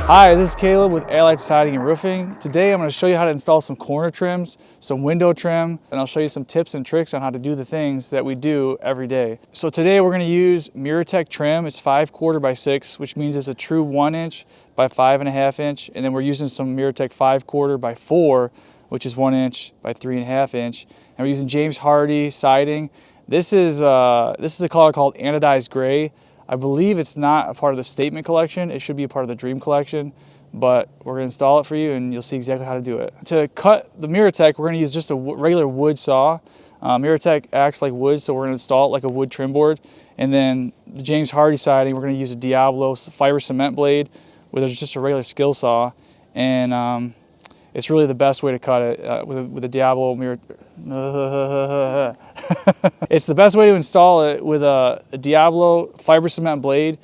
Hi, this is Caleb with Allied Siding and Roofing. Today I'm going to show you how to install some corner trims, some window trim, and I'll show you some tips and tricks on how to do the things that we do every day. So today we're going to use MiraTECH trim. It's 5/4 by 6, which means it's a true 1 inch by 5.5 inch. And then we're using some MiraTECH 5/4 by 4, which is 1 inch by 3.5 inch. And we're using James Hardie siding. This is a color called anodized gray. I believe it's not a part of the statement collection. It should be a part of the dream collection, but we're gonna install it for you and you'll see exactly how to do it. To cut the MiraTECH, we're gonna use just a regular wood saw. MiraTECH acts like wood, so we're gonna install it like a wood trim board. And then the James Hardie siding, we're gonna use a Diablo fiber cement blade with just a regular skill saw. And it's really the best way to cut it with a Diablo mirror. It's the best way to install it with a Diablo fiber cement blade.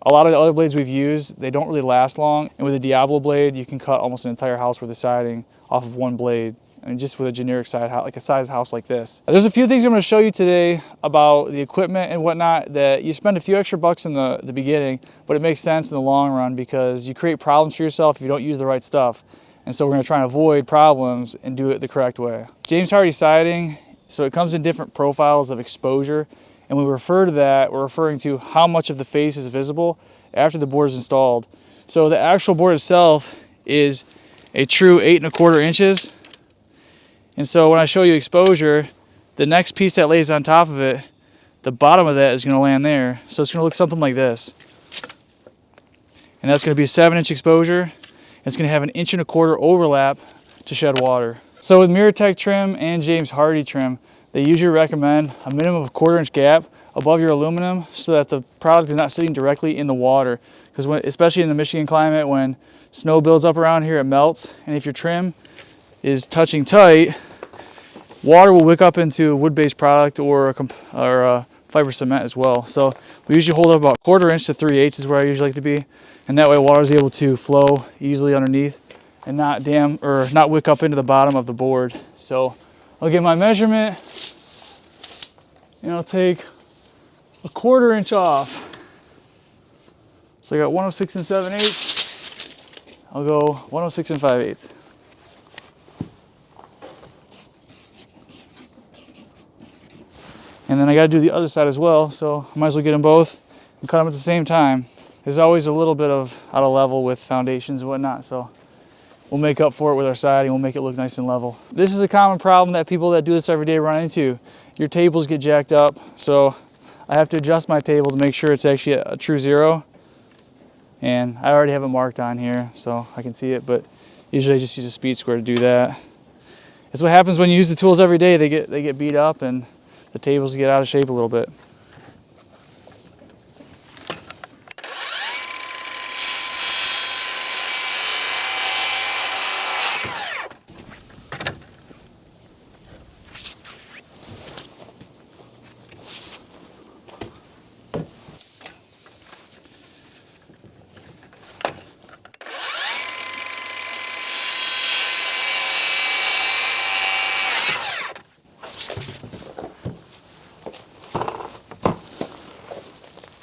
A lot of the other blades we've used, they don't really last long. And with a Diablo blade, you can cut almost an entire house worth of siding off of one blade. And just with a generic like a size house like this. There's a few things I'm going to show you today about the equipment and whatnot that you spend a few extra bucks in the beginning, but it makes sense in the long run because you create problems for yourself if you don't use the right stuff. And so we're going to try and avoid problems and do it the correct way. James Hardie siding, so it comes in different profiles of exposure. And when we refer to that, we're referring to how much of the face is visible after the board is installed. So the actual board itself is a true 8.25 inches. And so when I show you exposure, the next piece that lays on top of it, the bottom of that is going to land there. So it's going to look something like this. And that's going to be a 7-inch exposure. It's going to have an 1.25 inch overlap to shed water. So with MiraTECH trim and James Hardie trim, they usually recommend a minimum of 1/4 inch gap above your aluminum so that the product is not sitting directly in the water. Because especially in the Michigan climate, when snow builds up around here, it melts. And if your trim is touching tight, water will wick up into a wood-based product or a fiber cement as well. So we usually hold up about 1/4 inch to 3/8 is where I usually like to be. And that way water is able to flow easily underneath and not wick up into the bottom of the board. So I'll get my measurement and I'll take a 1/4 inch off. So I got 106 7/8. I'll go 106 5/8. And then I got to do the other side as well, so I might as well get them both and cut them at the same time. There's always a little bit of out of level with foundations and whatnot, so we'll make up for it with our siding. We'll make it look nice and level. This is a common problem that people that do this every day run into. Your tables get jacked up, so I have to adjust my table to make sure it's actually a true 0. And I already have it marked on here, so I can see it, but usually I just use a speed square to do that. It's what happens when you use the tools every day. They get beat up and the tables get out of shape a little bit.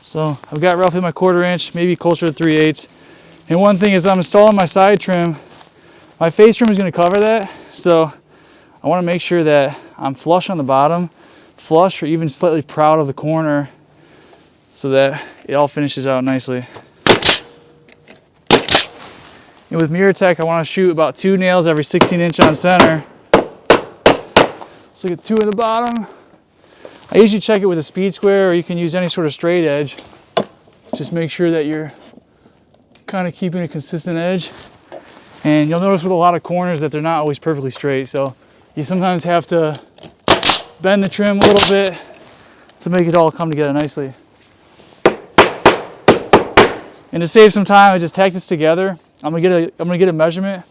So I've got roughly my 1/4 inch, maybe closer to 3/8. And one thing is I'm installing my side trim. My face trim is going to cover that. So I want to make sure that I'm flush on the bottom, flush or even slightly proud of the corner so that it all finishes out nicely. And with MiraTECH, I want to shoot about 2 nails every 16 inch on center. So get 2 in the bottom. I usually check it with a speed square, or you can use any sort of straight edge. Just make sure that you're kind of keeping a consistent edge. And you'll notice with a lot of corners that they're not always perfectly straight. So you sometimes have to bend the trim a little bit to make it all come together nicely. And to save some time, I just tack this together. I'm gonna get a measurement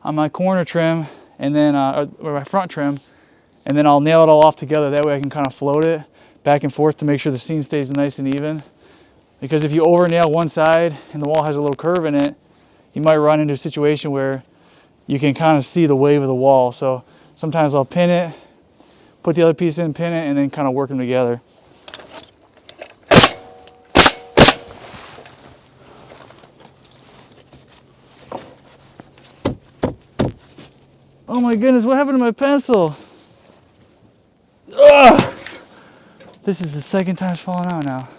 on my corner trim and then or my front trim. And then I'll nail it all off together. That way I can kind of float it back and forth to make sure the seam stays nice and even. Because if you over nail one side and the wall has a little curve in it, you might run into a situation where you can kind of see the wave of the wall. So sometimes I'll pin it, put the other piece in, pin it, and then kind of work them together. Oh my goodness, what happened to my pencil? Ugh! This is the second time it's falling out now.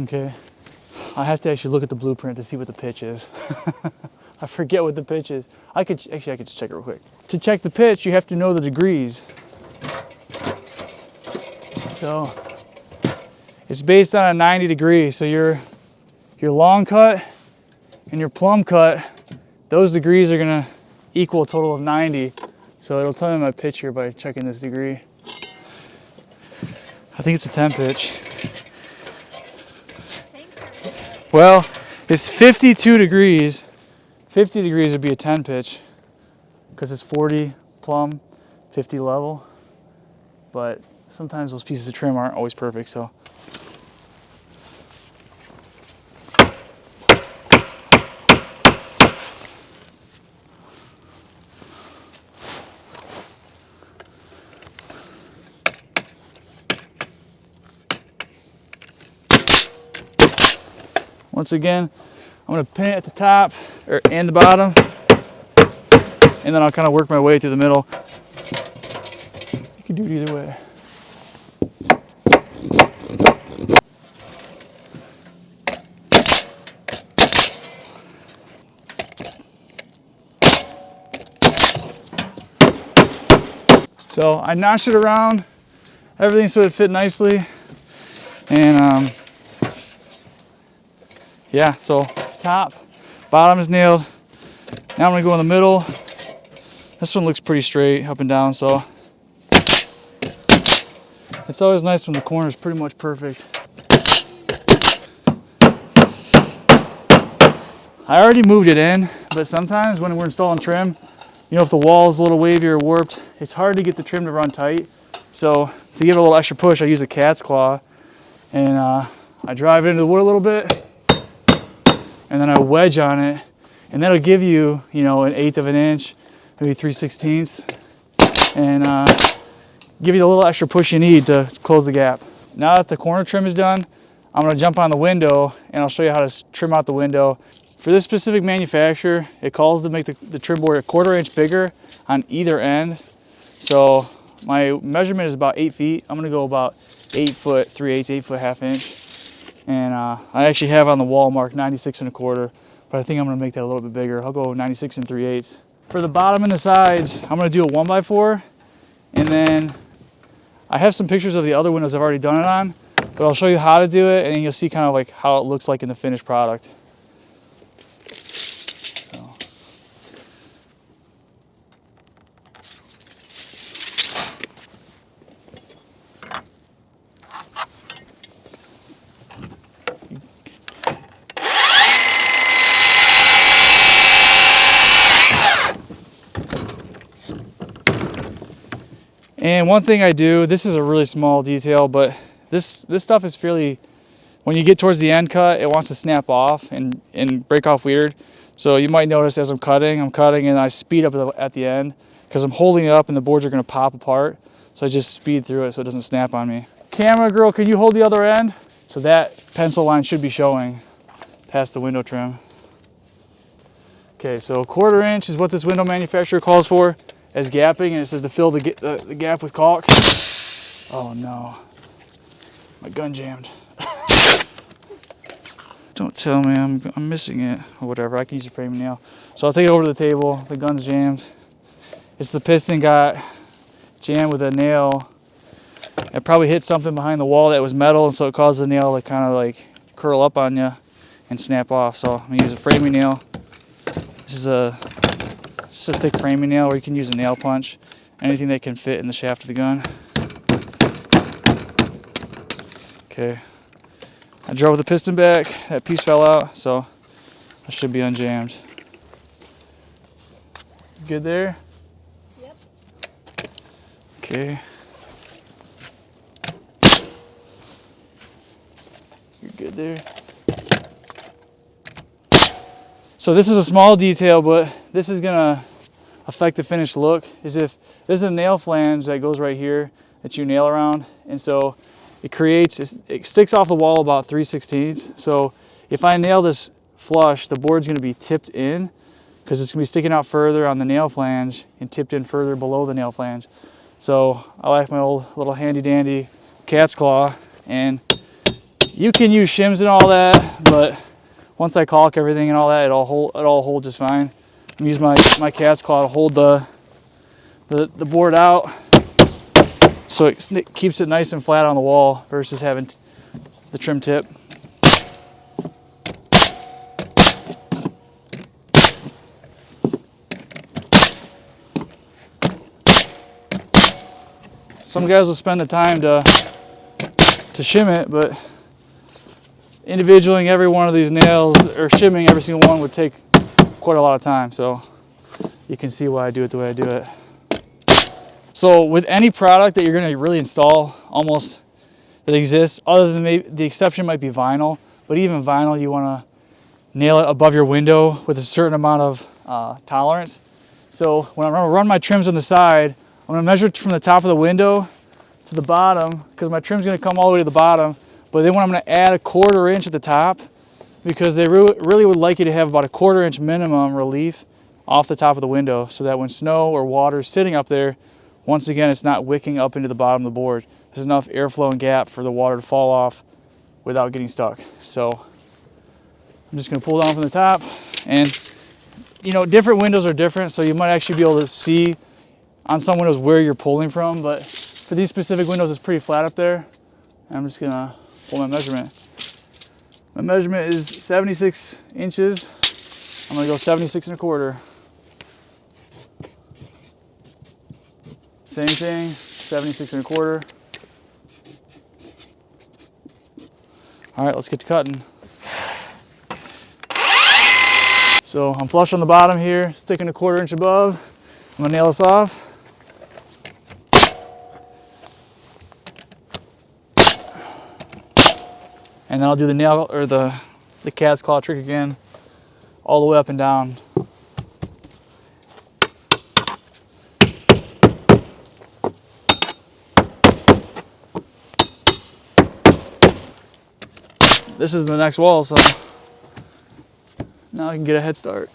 Okay, I have to actually look at the blueprint to see what the pitch is. I forget what the pitch is. I could just check it real quick. To check the pitch, you have to know the degrees. So it's based on a 90 degree. So your long cut and your plumb cut, those degrees are gonna equal a total of 90. So it'll tell me my pitch here by checking this degree. I think it's a 10 pitch. Well, it's 52 degrees. 50 degrees would be a 10 pitch because it's 40 plumb, 50 level. But sometimes those pieces of trim aren't always perfect, so. Once again, I'm gonna pin it at the top and the bottom, and then I'll kind of work my way through the middle. You can do it either way. So I notched it around, everything so it fit nicely, and yeah, so top, bottom is nailed. Now I'm gonna go in the middle. This one looks pretty straight up and down, so it's always nice when the corner is pretty much perfect. I already moved it in, but sometimes when we're installing trim, you know, if the wall is a little wavy or warped, it's hard to get the trim to run tight. So to give it a little extra push, I use a cat's claw, and I drive it into the wood a little bit, and then I wedge on it, and that'll give you, you know, 1/8 of an inch, maybe 3/16, and give you the little extra push you need to close the gap. Now that the corner trim is done, I'm gonna jump on the window, and I'll show you how to trim out the window. For this specific manufacturer, it calls to make the trim board a 1/4 inch bigger on either end. So my measurement is about 8 feet. I'm gonna go about 8 foot 3/8, 8 foot 1/2 inch. And I actually have on the wall marked 96 1/4, but I think I'm gonna make that a little bit bigger. I'll go 96 3/8. For the bottom and the sides, I'm gonna do a 1x4, and then I have some pictures of the other windows I've already done it on, but I'll show you how to do it, and you'll see kind of like how it looks like in the finished product. And one thing I do, this is a really small detail, but this stuff is fairly, when you get towards the end cut, it wants to snap off and break off weird. So you might notice as I'm cutting and I speed up at the end because I'm holding it up and the boards are gonna pop apart. So I just speed through it so it doesn't snap on me. Camera girl, can you hold the other end? So that pencil line should be showing past the window trim. Okay, so 1/4 inch is what this window manufacturer calls for as gapping, and it says to fill the gap with caulk. Oh no, my gun jammed. Don't tell me I'm missing it or whatever. I can use a framing nail. So I'll take it over to the table. The gun's jammed. It's the piston got jammed with a nail. It probably hit something behind the wall that was metal, and so it caused the nail to kind of like curl up on you and snap off. So I'm gonna use a framing nail. This is a thick framing nail, or you can use a nail punch. Anything that can fit in the shaft of the gun. Okay. I drove the piston back. That piece fell out, so I should be unjammed. Good there? Yep. Okay. You're good there. So this is a small detail, but this is gonna affect the finished look. Is if there's a nail flange that goes right here that you nail around, and so it sticks off the wall about 3/16. So if I nail this flush, the board's gonna be tipped in because it's gonna be sticking out further on the nail flange and tipped in further below the nail flange. So I like my old little handy dandy cat's claw, and you can use shims and all that, but once I caulk everything and all that, it all hold just fine. I'm using my cat's claw to hold the board out, so it keeps it nice and flat on the wall versus having the trim tip. Some guys will spend the time to shim it, but individualing every one of these nails or shimming every single one would take quite a lot of time. So you can see why I do it the way I do it. So with any product that you're going to really install almost that exists, other than maybe the exception might be vinyl, but even vinyl, you want to nail it above your window with a certain amount of tolerance. So when I'm going to run my trims on the side, I'm going to measure from the top of the window to the bottom, because my trim's going to come all the way to the bottom. But then when I'm going to add a 1/4 inch at the top, because they really would like you to have about a 1/4 inch minimum relief off the top of the window, so that when snow or water is sitting up there, once again, it's not wicking up into the bottom of the board. There's enough airflow and gap for the water to fall off without getting stuck. So I'm just going to pull down from the top, and you know, different windows are different, so you might actually be able to see on some windows where you're pulling from, but for these specific windows, it's pretty flat up there. And I'm just going to pull my measurement. My measurement is 76 inches. I'm going to go 76 1/4. Same thing, 76 1/4. All right, let's get to cutting. So I'm flush on the bottom here, sticking a 1/4 inch above. I'm gonna nail this off. And then I'll do the nail or the cat's claw trick again, all the way up and down. This is the next wall, so now I can get a head start.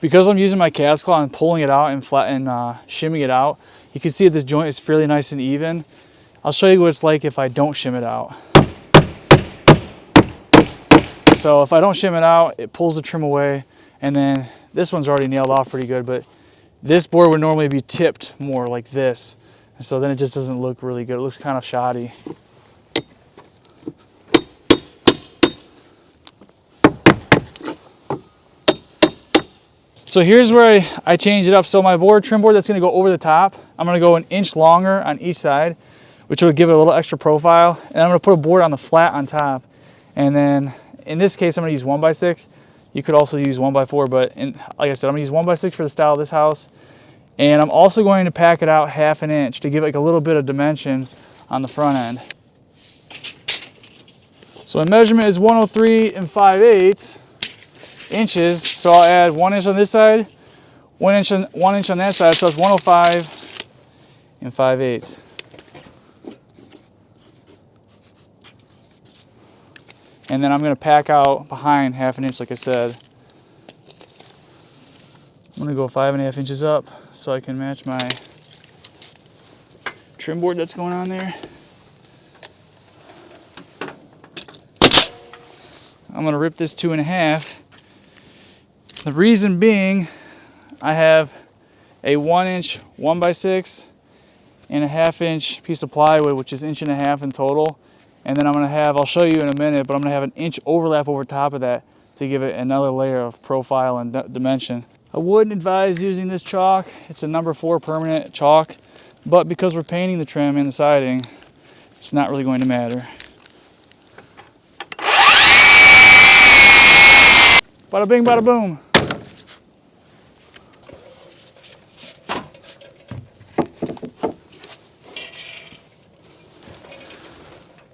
Because I'm using my cat's claw and pulling it out and shimming it out, you can see that this joint is fairly nice and even. I'll show you what it's like if I don't shim it out. So if I don't shim it out, it pulls the trim away, and then this one's already nailed off pretty good, but this board would normally be tipped more like this. And so then it just doesn't look really good. It looks kind of shoddy. So here's where I change it up. So my trim board that's gonna go over the top, I'm gonna go 1 inch longer on each side, which will give it a little extra profile. And I'm gonna put a board on the flat on top. And then in this case, I'm gonna use 1x6. You could also use 1x4, but like I said, I'm gonna use 1x6 for the style of this house. And I'm also going to pack it out 1/2 inch to give like a little bit of dimension on the front end. So my measurement is 103 5/8 inches. So I'll add 1 inch on this side, 1 inch on that side. So it's 105 5/8. And then I'm going to pack out behind 1/2 inch, like I said. I'm going to go 5 1/2 inches up so I can match my trim board that's going on there. I'm going to rip this 2 1/2. The reason being, I have a 1 inch 1x6 and a 1/2 inch piece of plywood, which is 1.5 inches in total. And then I'm going to have, I'll show you in a minute, but I'm going to have 1 inch overlap over top of that to give it another layer of profile and dimension. I wouldn't advise using this chalk. It's a number 4 permanent chalk, but because we're painting the trim and the siding, it's not really going to matter. Bada bing, bada boom.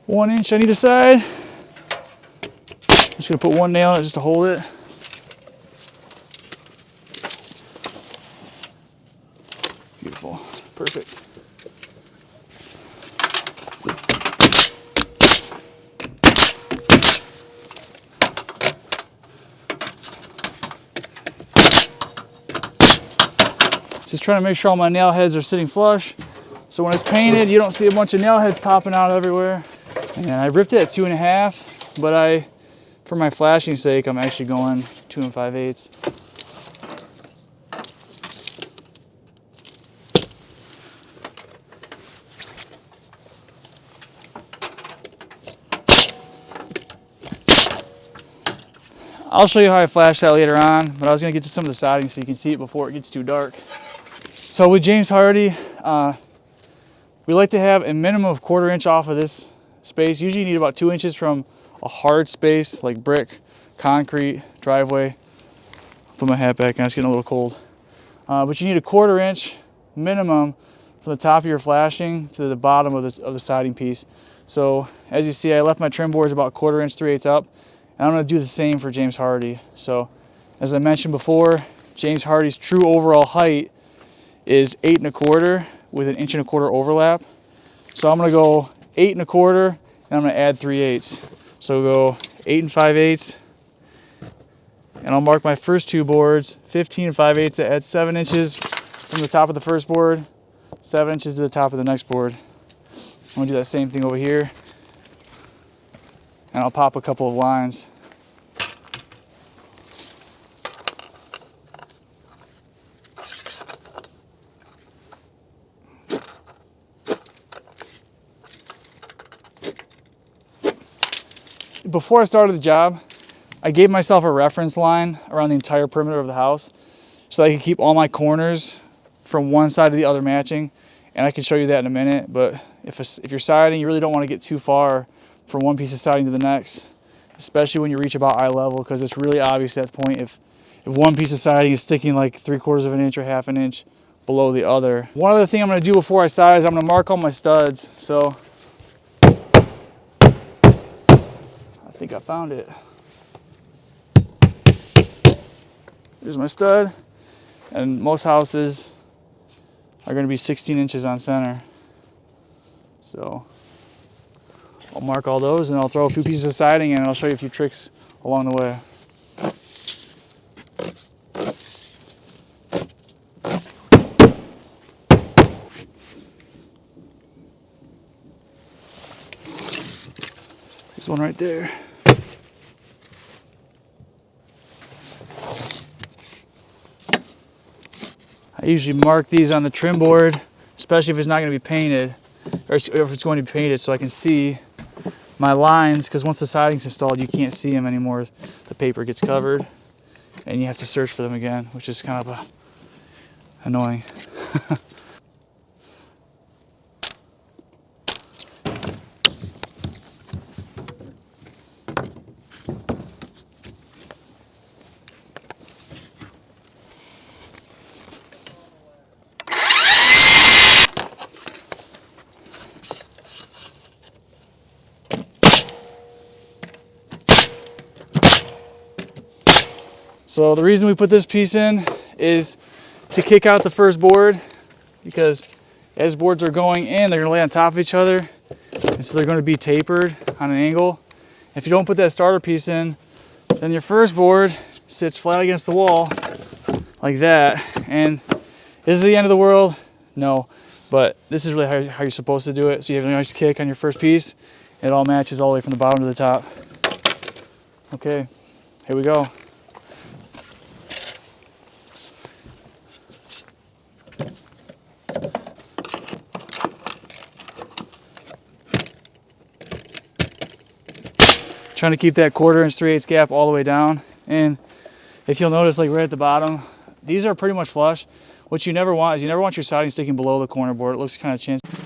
One inch on either side. I'm just gonna put one nail in it just to hold it. Beautiful, perfect. Just trying to make sure all my nail heads are sitting flush. So when it's painted, you don't see a bunch of nail heads popping out everywhere. And I ripped it at 2.5, but for my flashing sake, I'm actually going 2 5/8. I'll show you how I flash that later on, but I was gonna get to some of the siding so you can see it before it gets too dark. So with James Hardie, we like to have a minimum of 1/4 inch off of this space. Usually you need about 2 inches from a hard space like brick, concrete, driveway. Put my hat back on, it's getting a little cold. But you need a 1/4 inch minimum from the top of your flashing to the bottom of the siding piece. So as you see, I left my trim boards about 1/4 inch, 3/8 up. And I'm gonna do the same for James Hardie. So as I mentioned before, James Hardie's true overall height is 8 1/4 with an 1 1/4 overlap. So I'm gonna go 8 1/4 and I'm gonna add 3/8. So we'll go 8 5/8, and I'll mark my first 2 boards, 15 5/8 to add 7 inches from the top of the first board, 7 inches to the top of the next board. I'm gonna do that same thing over here, and I'll pop a couple of lines. Before I started the job, I gave myself a reference line around the entire perimeter of the house so I could keep all my corners from one side to the other matching, and I can show you that in a minute. But if you're siding, you really don't want to get too far from one piece of siding to the next, especially when you reach about eye level, because it's really obvious at that point if one piece of siding is sticking like 3/4 of an inch or 1/2 an inch below the other. One other thing I'm going to do before I side is I'm going to mark all my studs. So I think I found it. Here's my stud, and most houses are going to be 16 inches on center. So I'll mark all those, and I'll throw a few pieces of siding in, and I'll show you a few tricks along the way. There's one right there. I usually mark these on the trim board, especially if it's not going to be painted, or if it's going to be painted, so I can see my lines, because once the siding's installed, you can't see them anymore. The paper gets covered, and you have to search for them again, which is kind of annoying. So the reason we put this piece in is to kick out the first board, because as boards are going in, they're going to lay on top of each other, and so they're going to be tapered on an angle. If you don't put that starter piece in, then your first board sits flat against the wall like that. And is it the end of the world? No, but this is really how you're supposed to do it. So you have a nice kick on your first piece, and it all matches all the way from the bottom to the top. Okay, here we go. Trying to keep that 1/4 inch 3/8 gap all the way down. And if you'll notice, like right at the bottom, these are pretty much flush. What you never want is you never want your siding sticking below the corner board. It looks kind of chintzy.